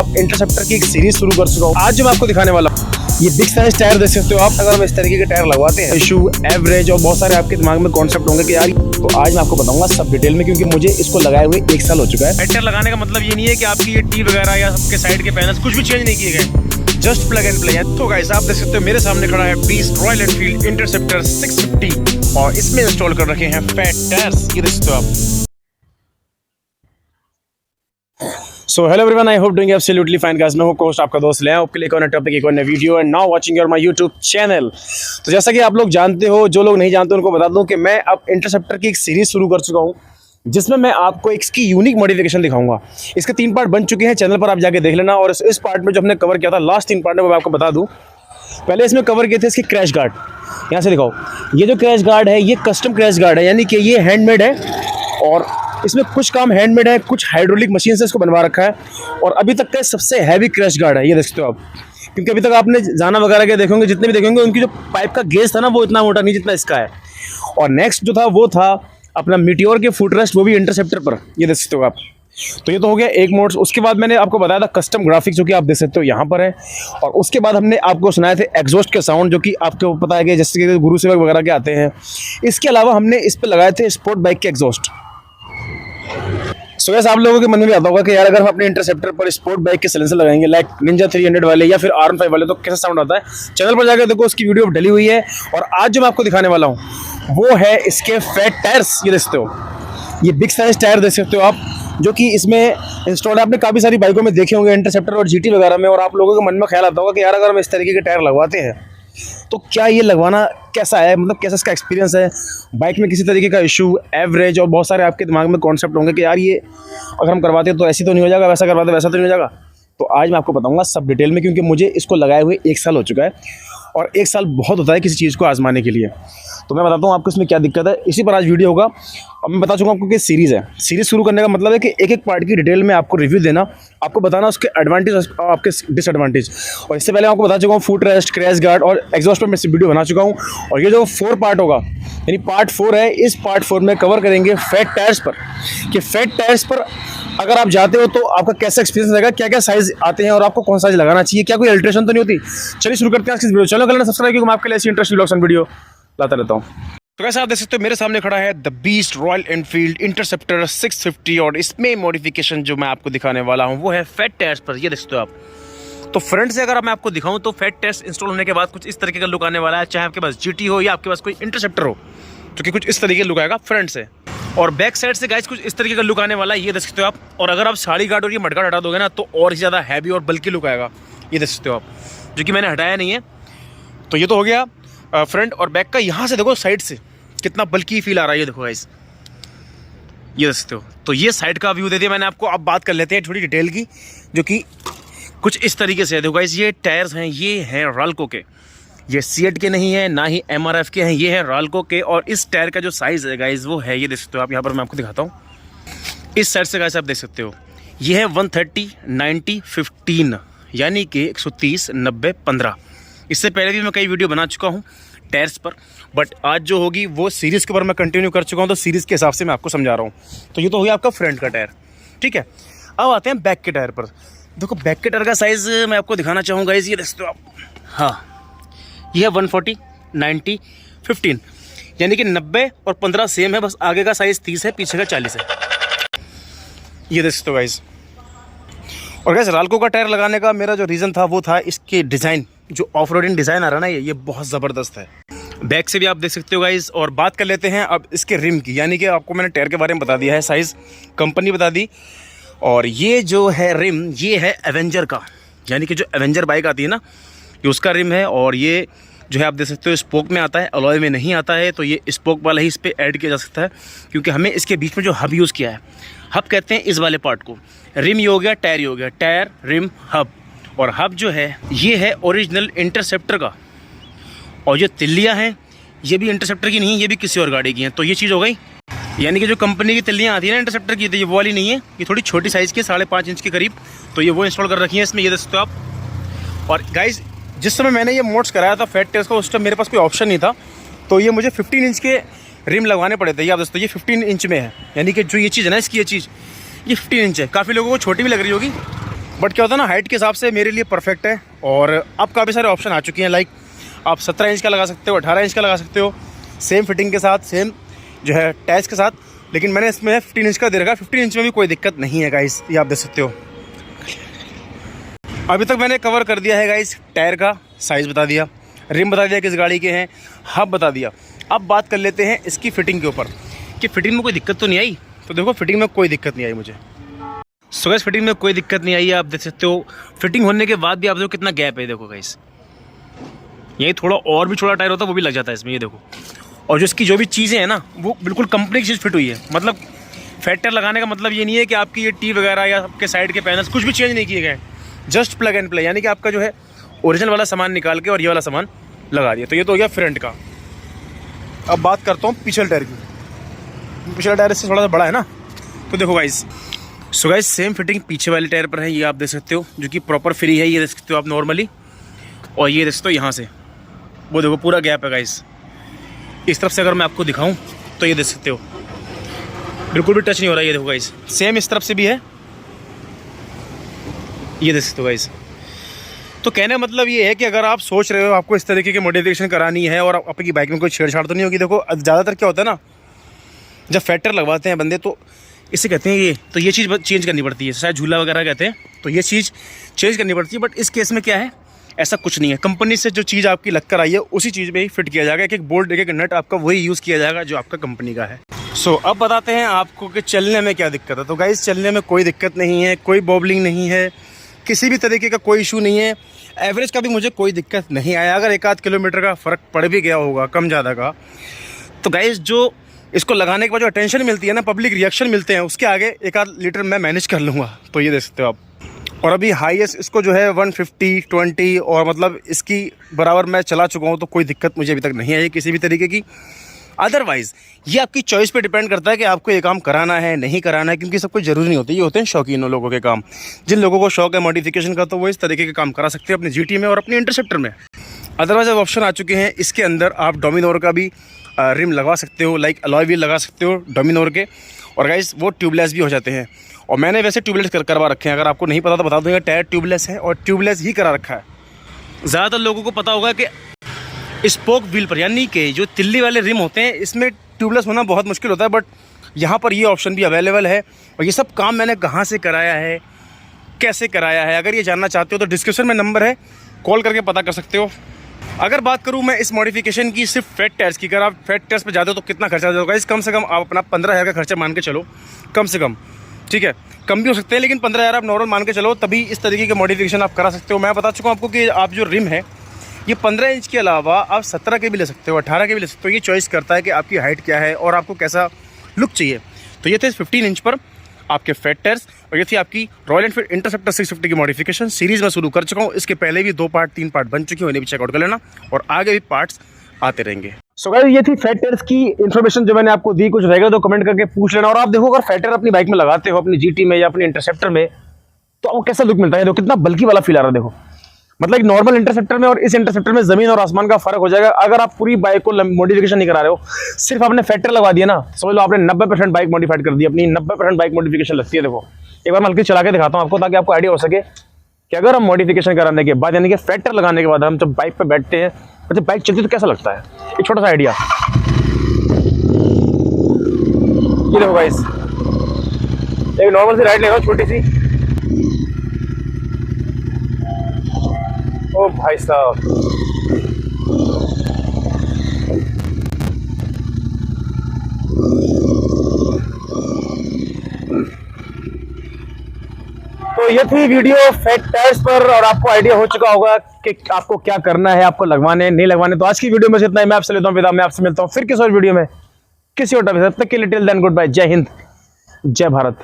अब इंटरसेप्टर की एक सीरीज शुरू कर चुका हूँ। आज जो मैं आपको दिखाने वाला हूँ, ये बिग साइज टायर देख सकते हो आप। अगर हम इस तरीके के टायर लगवाते हैं, इशू, एवरेज और बहुत सारे आपके दिमाग में कॉन्सेप्ट होंगे कि यार, तो आज मैं आपको बताऊंगा सब डिटेल में, क्योंकि मुझे इसको लगाए हुए 1 साल हो चुका है। टायर लगाने का मतलब ये नहीं है कि आपकी ये टी वगैरह या आपके साइड के पैनल्स कुछ भी चेंज नहीं किए गए, जस्ट प्लग एंड प्ले है। तो गाइस आप देख सकते हो मेरे सामने खड़ा है बीस्ट रॉयल एनफील्ड इंटरसेप्टर 650 और इसमें इंस्टॉल कर रखे हैं फैट टायर्स। ये देख सकते हो आप। So hello everyone, I hope doing absolutely fine guys. मैं हूं कोस्ट आपका दोस्त ले आपके लिए एक और नया टॉपिक, एक और नया video and now watching your my YouTube channel. तो जैसा कि आप लोग जानते हो, जो लोग नहीं जानते उनको बता दूं कि मैं अब इंटरसेप्टर की एक सीरीज शुरू कर चुका हूं, जिसमें मैं आपको इसकी यूनिक मॉडिफिकेशन दिखाऊंगा। इसके 3 पार्ट बन चुके हैं, चैनल पर आप जाके देख लेना। और इस पार्ट में जो हमने कवर किया था, लास्ट 3 पार्ट में, वो मैं आपको बता दूँ। पहले इसमें कवर किए थे इसके क्रैश गार्ड। यहाँ से दिखाओ, ये जो क्रैश गार्ड है ये कस्टम क्रैश गार्ड है, यानी कि ये हैंडमेड है और इसमें कुछ काम हैंडमेड है, कुछ हाइड्रोलिक मशीन से इसको बनवा रखा है। और अभी तक का सबसे हैवी क्रैश गार्ड है, ये देख सकते हो आप। क्योंकि अभी तक आपने जाना वगैरह के देखोगे, जितने भी देखेंगे, उनकी जो पाइप का गेज था ना, वो इतना मोटा नहीं जितना इसका है। और नेक्स्ट जो था वो था अपना मीटियोर के फुट रेस्ट, वो भी इंटरसेप्टर पर, ये देख सकते हो आप। तो ये तो हो गया एक मोड। उसके बाद मैंने आपको बताया था कस्टम ग्राफिक्स, जो कि आप देख सकते हो यहाँ पर है। और उसके बाद हमने आपको सुनाए थे एग्जॉस्ट के साउंड, जो कि आपको पता है कि जैसे कि गुरु सेवक वगैरह के आते हैं। इसके अलावा हमने इस पर लगाए थे स्पोर्ट बाइक के एग्जॉस्ट। सो गाइस, आप लोगों के मन में भी आता होगा कि यार, अगर हम अपने इंटरसेप्टर पर स्पोर्ट बाइक के सिलेंसर लगाएंगे, लाइक निंजा 300 वाले या फिर R15 वाले, तो कैसा साउंड आता है। चैनल पर जाकर देखो, उसकी वीडियो डली हुई है। और आज जो मैं आपको दिखाने वाला हूँ वो है इसके फैट टायर्स। ये देख सकते हो, ये बिग साइज टायर देख सकते हो आप, जो कि इसमें इंस्टॉल है। आपने काफ़ी सारी बाइकों में देखे होंगे, इंटरसेप्टर और GT वगैरह में। और आप लोगों के मन में ख्याल आता होगा कि यार, अगर हम इस तरीके के टायर लगवाते हैं तो क्या ये लगवाना कैसा है, मतलब कैसा इसका एक्सपीरियंस है। बाइक में किसी तरीके का इशू, एवरेज और बहुत सारे आपके दिमाग में कॉन्सेप्ट होंगे कि यार, ये अगर हम करवाते हैं तो ऐसी तो नहीं हो जाएगा, वैसा करवाते वैसा तो नहीं हो जाएगा। तो आज मैं आपको बताऊंगा सब डिटेल में, क्योंकि मुझे इसको लगाए हुए 1 साल हो चुका है। और 1 साल बहुत होता है किसी चीज़ को आजमाने के लिए। तो मैं बताता हूँ आपको इसमें क्या दिक्कत है, इसी पर आज वीडियो होगा। अब मैं बता चुका हूँ आपको कि सीरीज़ है। सीरीज़ शुरू करने का मतलब है कि एक एक पार्ट की डिटेल में आपको रिव्यू देना, आपको बताना उसके एडवांटेज और आपके डिसएडवांटेज। और इससे पहले आपको बता चुका हूँ फुट रेस्ट, क्रैश गार्ड और एग्जॉस्ट पर मैं वीडियो बना चुका हूँ। और ये जो 4 पार्ट होगा, यानी पार्ट 4 है, इस पार्ट 4 में कवर करेंगे फैट टायर्स पर, कि फैट टायर्स पर अगर आप जाते हो तो आपका कैसा एक्सपीरियंस रहेगा, क्या क्या साइज आते हैं और आपको कौन साइज लगाना चाहिए, क्या कोई अल्ट्रेशन तो नहीं होती। चलिए शुरू करते हैं आज की वीडियो। चलो करना सब्सक्राइब, क्योंकि मैं आपके लिए ऐसी इंटरेस्टिंग व्लॉग्स एंड वीडियो लाता रहता हूँ। तो कैसे आप देख सकते हो, मेरे सामने खड़ा है the beast royal Enfield interceptor 650 और इसमें मॉडिफिकेशन जो मैं आपको दिखाने वाला हूँ वो है फैट टायर्स पर। ये देख सकते हो आप। तो फ्रंट से अगर मैं आपको दिखाऊं तो फैट टायर्स इंस्टॉल होने के बाद कुछ इस तरीके का लुक आने वाला है, चाहे आपके पास GT हो या आपके पास कोई इंटरसेप्टर हो, जो कि कुछ इस तरीके का लुक आएगा फ्रंट से। और बैक साइड से गाइस कुछ इस तरीके का लुक आने वाला है, ये देख सकते हो आप। और अगर आप साड़ी गार्ड और ये मडगार्ड हटा दोगे ना, तो और ही ज़्यादा हैवी और बल्कि लुक आएगा, ये देख सकते हो आप, जो कि मैंने हटाया नहीं है। तो ये तो हो गया फ्रंट और बैक का। यहाँ से देखो साइड से कितना बल्कि फील आ रहा है, ये देखो गाइस, ये देख सकते हो। तो ये साइड का व्यू दे दिया मैंने आपको। अब बात कर लेते हैं थोड़ी डिटेल की, जो कि कुछ इस तरीके से है। देखो गाइस, ये टायर्स हैं, ये हैं राल्को के, ये सीएट के नहीं है, ना ही MRF के हैं, ये है राल्को के। और इस टायर का जो साइज़ है गाइस वो है, ये देख सकते हो आप। यहाँ पर मैं आपको दिखाता हूँ, इस साइड से गाइस आप देख सकते हो, ये है 130 90 15, यानी कि 130 90 15। इससे पहले भी मैं कई वीडियो बना चुका हूँ टायर्स पर, बट आज जो होगी वो सीरीज़ के ऊपर मैं कंटिन्यू कर चुका हूँ, तो सीरीज़ के हिसाब से मैं आपको समझा रहा हूँ। तो ये तो हो गया आपका फ्रंट का टायर, ठीक है। अब आते हैं बैक के टायर पर। देखो बैक के टायर का साइज़ मैं आपको दिखाना चाहूँगा, ये देख सकते हो आप। हाँ, ये है 140 90 15, यानी कि 90 और 15 सेम है, बस आगे का साइज़ 30 है, पीछे का 40 है, ये देख सकते हो गाइस। और गाइस, राल्को का टायर लगाने का मेरा जो रीज़न था वो था इसके डिज़ाइन, जो ऑफ रोडिंग डिज़ाइन आ रहा है ना, ये बहुत ज़बरदस्त है। बैक से भी आप देख सकते हो गाइस। और बात कर लेते हैं अब इसके रिम की, यानी कि आपको मैंने टायर के बारे में बता दिया है, साइज़ कंपनी बता दी। और ये जो है रिम, ये है एवेंजर का, यानी कि जो एवेंजर बाइक आती है ना, ये उसका रिम है। और ये जो है आप देख सकते हो स्पोक में आता है, अलॉय में नहीं आता है, तो ये स्पोक वाला ही इस पर ऐड किया जा सकता है, क्योंकि हमें इसके बीच में जो हब यूज़ किया है, हब कहते हैं इस वाले पार्ट को। रिम ये हो गया, टायर ये हो गया, टायर रिम हब। और हब जो है ये है ओरिजिनल इंटरसेप्टर का। और ये तिल्लियाँ हैं, ये भी इंटरसेप्टर की नहीं है, ये भी किसी और गाड़ी की हैं। तो ये चीज़ हो गई, यानी कि जो कंपनी की तिल्लियाँ आती है ना इंटरसेप्टर की, तो ये वो वाली नहीं है, ये थोड़ी छोटी साइज़ की, 5.5 इंच के करीब। तो ये वो इंस्टॉल कर रखी है इसमें, ये देख सकते हो आप। और गाइस, जिस समय मैंने ये मोड्स कराया था फैट टायर्स का, उस टाइम मेरे पास कोई ऑप्शन नहीं था, तो ये मुझे 15 इंच के रिम लगवाने पड़े थे। आप दोस्तों, ये 15 इंच में है, यानी कि जो ये चीज़ है ना, इसकी ये चीज़, ये 15 इंच है। काफ़ी लोगों को छोटी भी लग रही होगी, बट क्या होता है ना, हाइट के हिसाब से मेरे लिए परफेक्ट है। और अब काफ़ी सारे ऑप्शन आ चुके हैं, लाइक आप 17 इंच का लगा सकते हो, 18 इंच का लगा सकते हो, सेम फिटिंग के साथ, सेम जो है टैच के साथ। लेकिन मैंने इसमें 15 इंच का दे रखा है। 15 इंच में भी कोई दिक्कत नहीं है गाइस, ये आप देख सकते हो। अभी तक मैंने कवर कर दिया है गाइस, टायर का साइज़ बता दिया, रिम बता दिया किस गाड़ी के हैं, हब बता दिया। अब बात कर लेते हैं इसकी फ़िटिंग के ऊपर कि फ़िटिंग में कोई दिक्कत तो नहीं आई। तो देखो, फ़िटिंग में कोई दिक्कत नहीं आई मुझे। सो गाइस, फिटिंग में कोई दिक्कत नहीं आई है, आप देख सकते हो। फिटिंग होने के बाद भी आप देखो कितना गैप है, देखो गाइस। यही थोड़ा और भी छोटा टायर होता है वो भी लग जाता है इसमें, ये देखो। और जो इसकी जो भी चीज़ें हैं ना, वो बिल्कुल कंपनी की चीज़ फिट हुई है। मतलब फैट टायर लगाने का मतलब ये नहीं है कि आपकी ये टी वगैरह या आपके साइड के पैनल्स कुछ भी चेंज नहीं किए गए, जस्ट प्लग एंड प्ले। यानी कि आपका जो है ओरिजिनल वाला सामान निकाल के और ये वाला सामान लगा दिया। तो ये तो हो गया फ्रंट का। अब बात करता हूँ पिछले टायर की। पिछला टायर इससे थोड़ा सा बड़ा है ना, तो देखो guys. So guys, same fitting पीछे वाले टायर पर है, ये आप देख सकते हो, जो कि प्रॉपर फ्री है, ये देख सकते हो आप नॉर्मली। और ये देख सकते हो यहाँ से, वो देखो पूरा गैप है गाइस। इस तरफ से अगर मैं आपको दिखाऊं तो ये देख सकते हो बिल्कुल भी टच नहीं हो रहा है, ये देखो गाइस। सेम इस तरफ से भी है, ये देख सकते हो गाइस। तो कहने का मतलब ये है कि अगर आप सोच रहे हो आपको इस तरीके की मॉडिफिकेशन करानी है और आपकी बाइक में कोई छेड़छाड़ तो नहीं होगी। देखो ज़्यादातर क्या होता है ना, जब फैक्टर लगवाते हैं बंदे, तो इसे कहते हैं ये, तो ये चीज़ चेंज करनी पड़ती है, शायद झूला वगैरह कहते हैं, तो ये चीज़ चेंज करनी पड़ती है। बट इस केस में क्या है, ऐसा कुछ नहीं है। कंपनी से जो चीज़ आपकी लग कर आई है उसी चीज़ में ही फिट किया जाएगा। एक बोल्ट, एक नट आपका वही यूज़ किया जाएगा जो आपका कंपनी का है। सो अब बताते हैं आपको कि चलने में क्या दिक्कत है। तो गाइस, चलने में कोई दिक्कत नहीं है, कोई बॉबलिंग नहीं है, किसी भी तरीके का कोई इशू नहीं है। एवरेज का भी मुझे कोई दिक्कत नहीं आया। अगर 1-8 किलोमीटर का फ़र्क पड़ भी गया होगा कम ज़्यादा का, तो गाइस जो इसको लगाने के बाद जो अटेंशन मिलती है ना, पब्लिक रिएक्शन मिलते हैं, उसके आगे 1-8 लीटर मैं मैनेज कर लूँगा। तो ये देख सकते हो आप। और अभी हाईएस्ट इसको जो है 150, 20 और मतलब इसकी बराबर मैं चला चुका हूँ, तो कोई दिक्कत मुझे अभी तक नहीं आई किसी भी तरीके की। अदरवाइज़ ये आपकी चॉइस पे डिपेंड करता है कि आपको ये काम कराना है नहीं कराना है, क्योंकि सब कुछ ज़रूरी नहीं होती। ये होते हैं शौकीनों लोगों के काम। जिन लोगों को शौक है मॉडिफिकेशन का, तो वो इस तरीके के काम करा सकते हैं अपनी जीटी में और अपनी इंटरसेप्टर में। अदरवाइज अब ऑप्शन आ चुके हैं इसके अंदर, आप डोमिनोर का भी रिम लगवा सकते हो, लाइक अलॉय व्हील लगा सकते हो डोमिनोर के। और गाइस, वो ट्यूबलेस भी हो जाते हैं। और मैंने वैसे ट्यूबलेस करवा रखे हैं, अगर आपको नहीं पता तो बता दूँगा, टायर ट्यूबलेस है और ट्यूबलेस ही करा रखा है। ज़्यादातर लोगों को पता होगा कि स्पोक व्हील पर, यानी कि जो तिल्ली वाले रिम होते हैं, इसमें ट्यूबलेस होना बहुत मुश्किल होता है। बट यहाँ पर ये ऑप्शन भी अवेलेबल है। और ये सब काम मैंने कहाँ से कराया है, कैसे कराया है, अगर ये जानना चाहते हो तो डिस्क्रिप्शन में नंबर है, कॉल करके पता कर सकते हो। अगर बात करूँ मैं इस मॉडिफिकेशन की सिर्फ फैट टायर्स की, अगर आप फैट टायर्स पे जाते हो तो कितना खर्चा होगा इस, कम से कम आप अपना 15,000 का खर्चा मान के चलो, कम से कम। ठीक है, कम भी हो सकते हैं, लेकिन 15,000 आप नॉर्मल मान के चलो, तभी इस तरीके के मॉडिफिकेशन आप करा सकते हो। मैं बता चुका हूँ आपको कि आप जो रिम है, ये 15 इंच के अलावा आप 17 के भी ले सकते हो, 18 के भी ले सकते हो। ये चॉइस करता है कि आपकी हाइट क्या है और आपको कैसा लुक चाहिए। तो ये थे 15 इंच पर आपके फैट टायर्स, और ये थी आपकी रॉयल एनफील्ड इंटरसेप्टर 650 की मॉडिफिकेशन। सीरीज़ में शुरू कर चुका हूँ, इसके पहले भी 2 पार्ट 3 पार्ट बन चुके हैं, उन्हें भी चेकआउट कर लेना, और आगे भी पार्ट्स आते रहेंगे। सो गाइस, ये थी फैट टायर्स की इन्फॉर्मेशन जो मैंने आपको दी। कुछ रहेगा तो कमेंट करके पूछ लेना। और आप देखो, अगर फैट टायर अपनी बाइक में लगाते हो, अपनी जीटी में या अपनी इंटरसेप्टर में, तो आपको कैसा लुक मिलता है। देखो कितना बल्कि वाला फील आ रहा है। देखो मतलब एक नॉर्मल इंटरसेप्टर में और इस इंटरसेप्टर में जमीन और आसमान का फर्क हो जाएगा। अगर आप पूरी बाइक को मॉडिफिकेशन नहीं करा रहे हो, सिर्फ आपने फैक्टर लगा दिया ना, समझ लो आपने 90% बाइक मॉडिफाइड कर दी। अपनी 90% बाइक मॉडिफिकेशन लगती है। देखो एक बार मैं हल्की चला के दिखाता हूँ आपको, ताकि आपको आइडिया हो सके कि अगर हम मॉडिफिकेशन कराने के बाद, यानी कि फैक्टर लगाने के बाद हम जब बाइक पे बैठते हैं और जब बाइक चलती है तो कैसा लगता है। एक छोटा सा आइडिया, ये देखो गाइस, एक नॉर्मल सी राइड ले रहा हूँ छोटी सी। ओ भाई साहब, तो ये थी वीडियो फैट टायर्स पर, और आपको आइडिया हो चुका होगा कि आपको क्या करना है, आपको लगवाने नहीं लगवाने। तो आज की वीडियो में इतना ही। मैं आपसे लेता हूँ विदा। मैं आपसे मिलता हूँ फिर किसी और वीडियो में किसी और टॉपिक। तब तक के लिए टिल देन गुड बाय, जय हिंद, जय भारत।